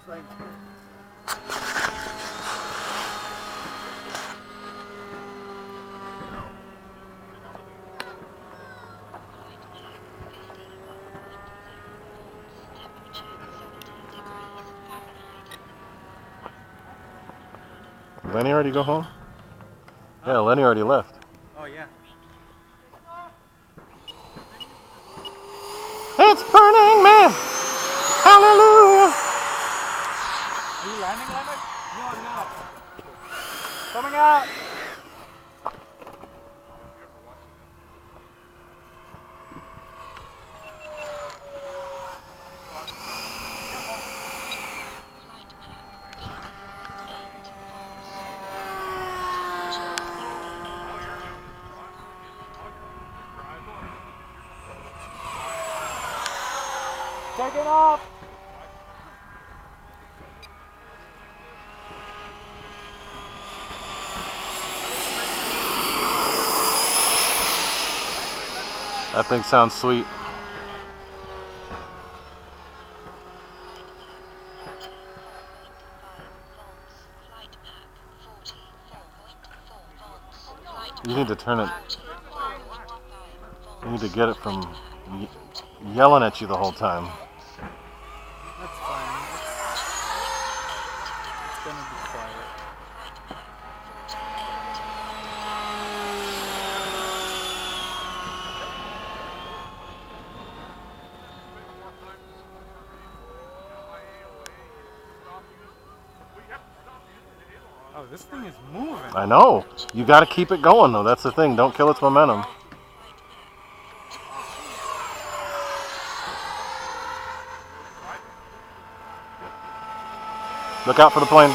Thank you. Did Lenny already go home? Yeah, Lenny already left. Oh, yeah. It's burning man! Hallelujah! Are you landing, Leonard? No, I'm not. Coming out! Take it off! That thing sounds sweet. You need to turn it. You need to get it from yelling at you the whole time. That's fine. It's gonna be quiet. Oh, this thing is moving. I know. You got to keep it going, though. That's the thing. Don't kill its momentum. Look out for the plane.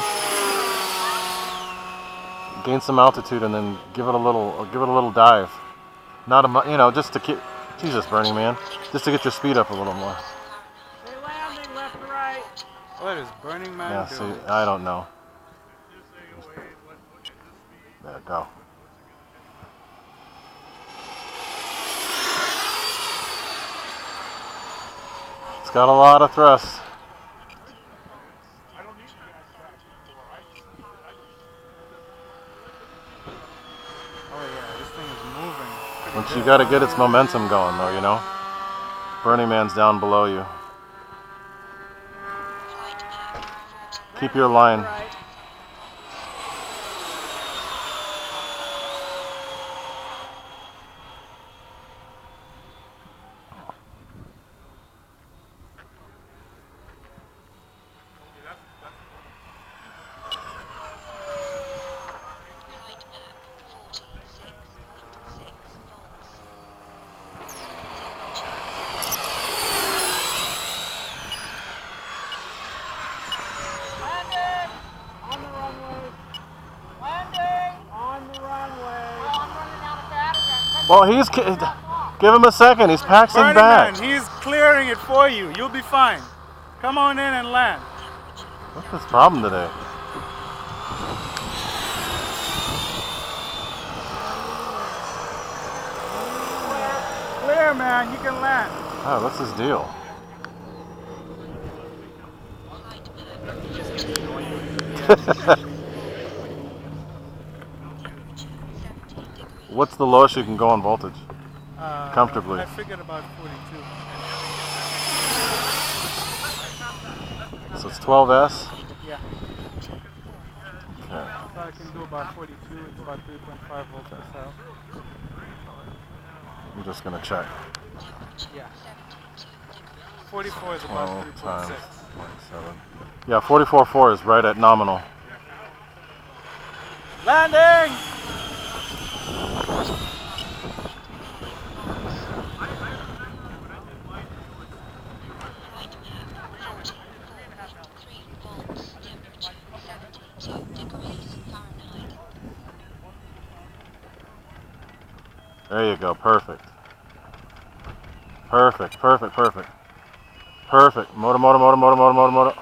Gain some altitude and then give it a little dive. Not a, just to keep. Jesus, Burning Man. Just to get your speed up a little more. They're landing left and right. What is Burning Man doing? See, I don't know. There, go. It's got a lot of thrust. Oh yeah, this thing is moving. Once you got to get its momentum going, though, Burning Man's down below you. Keep your line. Well, give him a second. He's paxing Burning back. Man, he's clearing it for you. You'll be fine. Come on in and land. What's his problem today? Clear, man. You can land. Oh, what's his deal? What's the lowest you can go on voltage? Comfortably. I figured about 42. So it's 12S? Yeah. Okay. So I can do about 42. It's about 3.5 volts or so. I'm just going to check. Yeah. 44 is about 12 times 3.6. 0.7. Yeah, 44.4 is right at nominal. Landing! There you go. Perfect. Perfect. Perfect. Perfect. Perfect. Motor.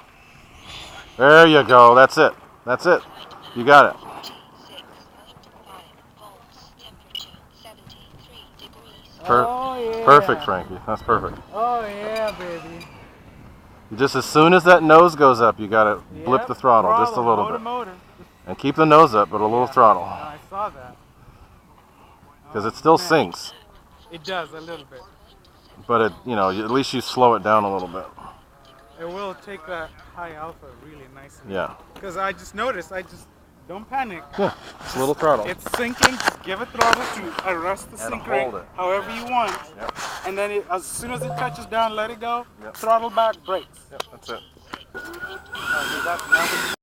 There you go. That's it. That's it. You got it. Oh, yeah. Perfect, Frankie. That's perfect. Oh, yeah, baby. Just as soon as that nose goes up, you gotta blip Yep, the throttle just a little bit. Motor. And keep the nose up, but a little throttle. I saw that. Because it still sinks. It does a little bit. But it, you know, at least you slow it down a little bit. It will take that high alpha really nicely. Yeah. Because I just noticed, don't panic. Yeah, just a little throttle. It's sinking, just give it throttle to arrest the sink rate however you want. Yep. And then as soon as it touches down, let it go, Yep. throttle back, brakes. Yep, that's it. That's